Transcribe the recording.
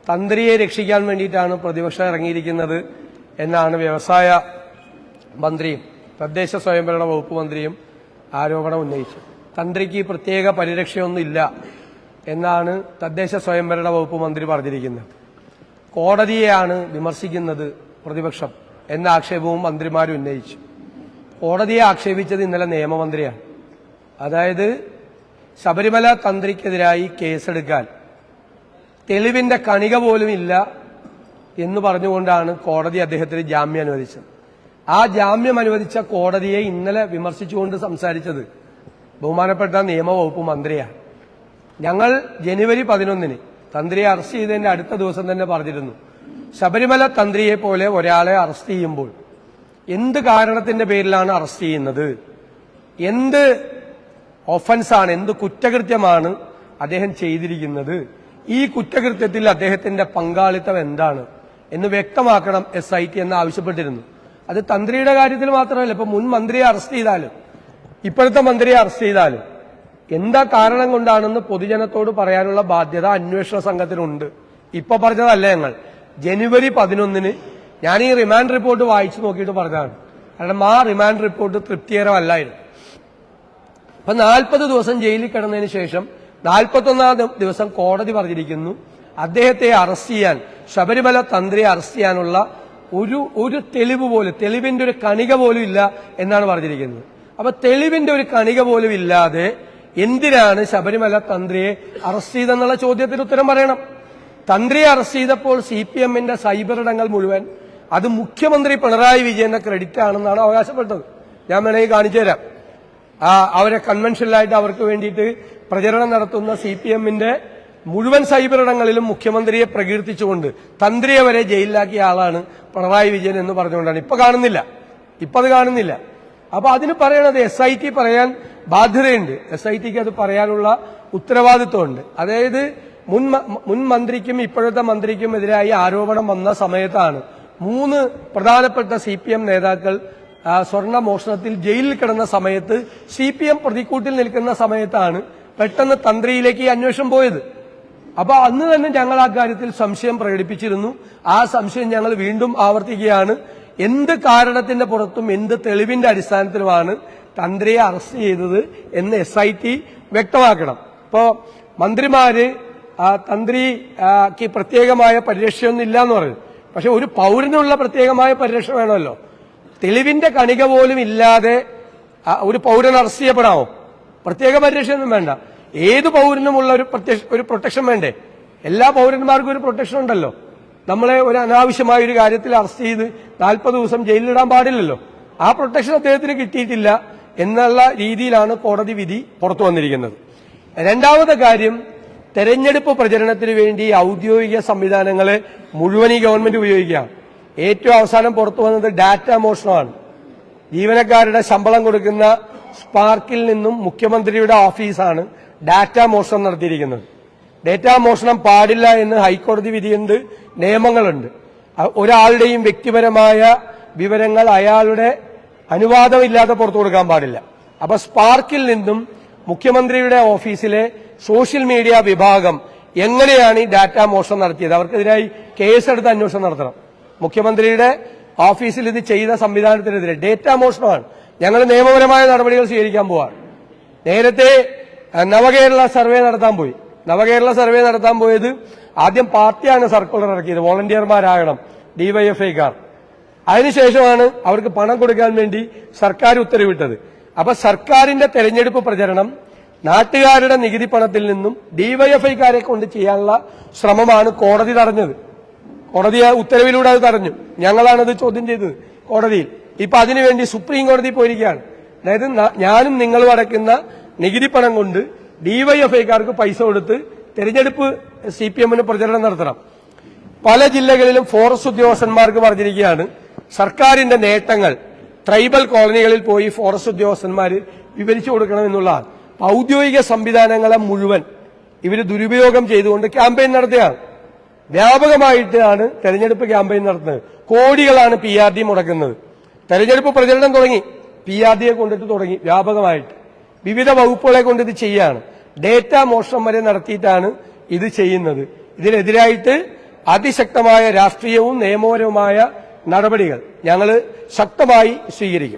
തന്ത്രിയെ രക്ഷിക്കാൻ വേണ്ടിയിട്ടാണ് പ്രതിപക്ഷം ഇറങ്ങിയിരിക്കുന്നത് എന്നാണ് വ്യവസായ മന്ത്രിയും തദ്ദേശ സ്വയംഭരണ വകുപ്പ് മന്ത്രിയും ആരോപണം ഉന്നയിച്ചത്. തന്ത്രിക്ക് പ്രത്യേക പരിരക്ഷയൊന്നുമില്ല എന്നാണ് തദ്ദേശ സ്വയംഭരണ വകുപ്പ് മന്ത്രി പറഞ്ഞിരിക്കുന്നത്. കോടതിയെയാണ് വിമർശിക്കുന്നത് പ്രതിപക്ഷം എന്ന ആക്ഷേപവും മന്ത്രിമാർ ഉന്നയിച്ചു. കോടതിയെ ആക്ഷേപിച്ചത് ഇന്നലെ നിയമമന്ത്രിയാണ്. അതായത് ശബരിമല തന്ത്രിക്കെതിരായി കേസെടുക്കാൻ തെളിവിന്റെ കണിക പോലും ഇല്ല എന്ന് പറഞ്ഞുകൊണ്ടാണ് കോടതി അദ്ദേഹത്തിന് ജാമ്യം അനുവദിച്ചത്. ആ ജാമ്യം അനുവദിച്ച കോടതിയെ ഇന്നലെ വിമർശിച്ചുകൊണ്ട് സംസാരിച്ചത് ബഹുമാനപ്പെട്ട നിയമവകുപ്പ് മന്ത്രിയാണ്. ഞങ്ങൾ ജനുവരി 11 തന്ത്രിയെ അറസ്റ്റ് ചെയ്തതിന്റെ അടുത്ത ദിവസം തന്നെ പറഞ്ഞിരുന്നു, ശബരിമല തന്ത്രിയെ പോലെ ഒരാളെ അറസ്റ്റ് ചെയ്യുമ്പോൾ എന്ത് കാരണത്തിന്റെ പേരിലാണ് അറസ്റ്റ് ചെയ്യുന്നത്, എന്ത് ഒഫൻസാണ്, എന്ത് കുറ്റകൃത്യമാണ് അദ്ദേഹം ചെയ്തിരിക്കുന്നത്, ഈ കുറ്റകൃത്യത്തിൽ അദ്ദേഹത്തിന്റെ പങ്കാളിത്തം എന്താണ് എന്ന് വ്യക്തമാക്കണം SIT എന്ന് ആവശ്യപ്പെട്ടിരുന്നു. അത് തന്ത്രിയുടെ കാര്യത്തിൽ മാത്രമല്ല, ഇപ്പൊ മുൻ മന്ത്രിയെ അറസ്റ്റ് ചെയ്താലും ഇപ്പോഴത്തെ മന്ത്രിയെ അറസ്റ്റ് ചെയ്താലും എന്താ കാരണം കൊണ്ടാണെന്ന് പൊതുജനത്തോട് പറയാനുള്ള ബാധ്യത അന്വേഷണ സംഘത്തിനുണ്ട്. ഇപ്പൊ പറഞ്ഞതല്ല, ഞങ്ങൾ ജനുവരി 11 ഞാൻ ഈ റിമാൻഡ് റിപ്പോർട്ട് വായിച്ചു നോക്കിയിട്ട് പറഞ്ഞതാണ്. കാരണം ആ റിമാൻഡ് റിപ്പോർട്ട് തൃപ്തികരമല്ലായിരുന്നു. അപ്പൊ 40 ദിവസം ജയിലിൽ കിടന്നതിന് ശേഷം 41ാം ദിവസം കോടതി പറഞ്ഞിരിക്കുന്നു അദ്ദേഹത്തെ അറസ്റ്റ് ചെയ്യാൻ, ശബരിമല തന്ത്രിയെ അറസ്റ്റ് ചെയ്യാനുള്ള ഒരു തെളിവ് പോലും, തെളിവിന്റെ ഒരു കണിക പോലും ഇല്ല എന്നാണ് പറഞ്ഞിരിക്കുന്നത്. അപ്പൊ തെളിവിന്റെ ഒരു കണിക പോലും ഇല്ലാതെ എന്തിനാണ് ശബരിമല തന്ത്രിയെ അറസ്റ്റ് ചെയ്തെന്നുള്ള ചോദ്യത്തിന് ഉത്തരം പറയണം. തന്ത്രിയെ അറസ്റ്റ് ചെയ്തപ്പോൾ CPMന്റെ സൈബർ ഇടങ്ങൾ മുഴുവൻ അത് മുഖ്യമന്ത്രി പിണറായി വിജയന്റെ ക്രെഡിറ്റ് ആണെന്നാണ് അവകാശപ്പെട്ടത്. ഞാൻ വേണമെങ്കിൽ കാണിച്ചു തരാം. അവരെ കൺവെൻഷനിലായിട്ട് അവർക്ക് വേണ്ടിയിട്ട് പ്രചരണം നടത്തുന്ന CPMന്റെ മുഴുവൻ സൈബർ ഇടങ്ങളിലും മുഖ്യമന്ത്രിയെ പ്രകീർത്തിച്ചുകൊണ്ട് തന്ത്രിയെ വരെ ജയിലിലാക്കിയ ആളാണ് പിണറായി വിജയൻ എന്ന് പറഞ്ഞുകൊണ്ടാണ്. ഇപ്പൊ അത് കാണുന്നില്ല. അപ്പൊ അതിന് പറയണത് SIT പറയാൻ ബാധ്യതയുണ്ട്. SITക്ക് അത് പറയാനുള്ള ഉത്തരവാദിത്വമുണ്ട്. അതായത് മുൻ മന്ത്രിക്കും ഇപ്പോഴത്തെ മന്ത്രിക്കും എതിരായി ആരോപണം വന്ന സമയത്താണ് 3 പ്രധാനപ്പെട്ട CPM നേതാക്കൾ സ്വർണ്ണ മോഷണത്തിൽ ജയിലിൽ കിടന്ന സമയത്ത് CPM പ്രതിക്കൂട്ടിൽ നിൽക്കുന്ന സമയത്താണ് പെട്ടെന്ന് തന്ത്രിയിലേക്ക് ഈ അന്വേഷണം പോയത്. അപ്പൊ അന്ന് തന്നെ ഞങ്ങൾ ആ കാര്യത്തിൽ സംശയം പ്രകടിപ്പിച്ചിരുന്നു. ആ സംശയം ഞങ്ങൾ വീണ്ടും ആവർത്തിക്കുകയാണ്. എന്ത് കാരണത്തിന്റെ പുറത്തും എന്ത് തെളിവിന്റെ അടിസ്ഥാനത്തിലുമാണ് തന്ത്രിയെ അറസ്റ്റ് ചെയ്തത് എന്ന് SIT വ്യക്തമാക്കണം. ഇപ്പോ മന്ത്രിമാര് തന്ത്രിക്ക് പ്രത്യേകമായ പരിരക്ഷയൊന്നും ഇല്ല എന്ന് പറയും. പക്ഷെ ഒരു പൗരനുള്ള പ്രത്യേകമായ പരിരക്ഷ വേണമല്ലോ. തെളിവിന്റെ കണിക പോലും ഇല്ലാതെ ഒരു പൗരൻ അറസ്റ്റ് ചെയ്യപ്പെടാമോ? പ്രത്യേക പരിരക്ഷയൊന്നും വേണ്ട. ഏത് പൗരനുമുള്ള ഒരു പ്രൊട്ടക്ഷൻ വേണ്ടേ? എല്ലാ പൗരന്മാർക്കും ഒരു പ്രൊട്ടക്ഷൻ ഉണ്ടല്ലോ. നമ്മളെ ഒരു അനാവശ്യമായ ഒരു കാര്യത്തിൽ അറസ്റ്റ് ചെയ്ത് 40 ദിവസം ജയിലിലിടാൻ പാടില്ലല്ലോ. ആ പ്രൊട്ടക്ഷൻ അദ്ദേഹത്തിന് കിട്ടിയിട്ടില്ല എന്നുള്ള രീതിയിലാണ് കോടതി വിധി പുറത്തു വന്നിരിക്കുന്നത്. രണ്ടാമത്തെ കാര്യം, തെരഞ്ഞെടുപ്പ് പ്രചരണത്തിന് വേണ്ടി ഔദ്യോഗിക സംവിധാനങ്ങളെ മുഴുവൻ ഈ ഗവൺമെന്റ് ഉപയോഗിക്കുകയാണ്. ഏറ്റവും അവസാനം പുറത്തു വന്നത് ഡാറ്റ മോഷണമാണ്. ജീവനക്കാരുടെ ശമ്പളം കൊടുക്കുന്ന സ്പാർക്കിൽ നിന്നും മുഖ്യമന്ത്രിയുടെ ഓഫീസാണ് ഡാറ്റ മോഷണം നടത്തിയിരിക്കുന്നത്. ഡാറ്റ മോഷണം പാടില്ല എന്ന് ഹൈക്കോടതി വിധിയുണ്ട്, നിയമങ്ങളുണ്ട്. ഒരാളുടെയും വ്യക്തിപരമായ വിവരങ്ങൾ അയാളുടെ അനുവാദമില്ലാതെ പുറത്തു കൊടുക്കാൻ പാടില്ല. അപ്പൊ സ്പാർക്കിൽ നിന്നും മുഖ്യമന്ത്രിയുടെ ഓഫീസിലെ സോഷ്യൽ മീഡിയ വിഭാഗം എങ്ങനെയാണ് ഈ ഡാറ്റ മോഷണം നടത്തിയത്, അവർക്കെതിരായി കേസെടുത്ത് അന്വേഷണം നടത്തണം. മുഖ്യമന്ത്രിയുടെ ഓഫീസിൽ ഇത് ചെയ്ത സംവിധാനത്തിനെതിരെ ഡേറ്റ മോഷണമാണ്. ഞങ്ങൾ നിയമപരമായ നടപടികൾ സ്വീകരിക്കാൻ പോവാണ്. നേരത്തെ നവകേരള സർവേ നടത്താൻ പോയത് ആദ്യം പാർട്ടിയാണ് സർക്കുലർ ഇറക്കിയത്, വോളണ്ടിയർമാരാകണം DYFIക്കാർ. അതിനുശേഷമാണ് അവർക്ക് പണം കൊടുക്കാൻ വേണ്ടി സർക്കാർ ഉത്തരവിട്ടത്. അപ്പൊ സർക്കാരിന്റെ തെരഞ്ഞെടുപ്പ് പ്രചരണം നാട്ടുകാരുടെ നികുതി പണത്തിൽ നിന്നും DYFIക്കാരെ കൊണ്ട് ചെയ്യാനുള്ള ശ്രമമാണ് കോടതി തടഞ്ഞത്. കോടതി ഉത്തരവിലൂടെ അത് തടഞ്ഞു. ഞങ്ങളാണത് ചോദ്യം ചെയ്തത് കോടതിയിൽ. ഇപ്പൊ അതിനുവേണ്ടി സുപ്രീം കോടതി പോയിരിക്കുകയാണ്. അതായത് ഞാനും നിങ്ങളും അടയ്ക്കുന്ന നികുതി പണം കൊണ്ട് DYFIക്കാർക്ക് പൈസ കൊടുത്ത് തെരഞ്ഞെടുപ്പ് CPMന് പ്രചരണം നടത്തണം. പല ജില്ലകളിലും ഫോറസ്റ്റ് ഉദ്യോഗസ്ഥന്മാർക്ക് പറഞ്ഞിരിക്കുകയാണ് സർക്കാരിന്റെ നേട്ടങ്ങൾ ട്രൈബൽ കോളനികളിൽ പോയി ഫോറസ്റ്റ് ഉദ്യോഗസ്ഥന്മാര് വിവരിച്ചു കൊടുക്കണമെന്നുള്ളതാണ്. ഔദ്യോഗിക സംവിധാനങ്ങളെ മുഴുവൻ ഇവര് ദുരുപയോഗം ചെയ്തുകൊണ്ട് ക്യാമ്പയിൻ നടത്തുകയാണ്. വ്യാപകമായിട്ടാണ് തെരഞ്ഞെടുപ്പ് ക്യാമ്പയിൻ നടത്തുന്നത്. കോടികളാണ് PRD മുടക്കുന്നത്. തെരഞ്ഞെടുപ്പ് പ്രചരണം തുടങ്ങി, PRDയെ കൊണ്ടിട്ട് തുടങ്ങി വ്യാപകമായിട്ട്. വിവിധ വകുപ്പുകളെ കൊണ്ട് ഇത് ചെയ്യാണ്. ഡേറ്റ മോഷണം വരെ നടത്തിയിട്ടാണ് ഇത് ചെയ്യുന്നത്. ഇതിനെതിരായിട്ട് അതിശക്തമായ രാഷ്ട്രീയവും നിയമപരവുമായ നടപടികൾ ഞങ്ങൾ ശക്തമായി സ്വീകരിക്കും.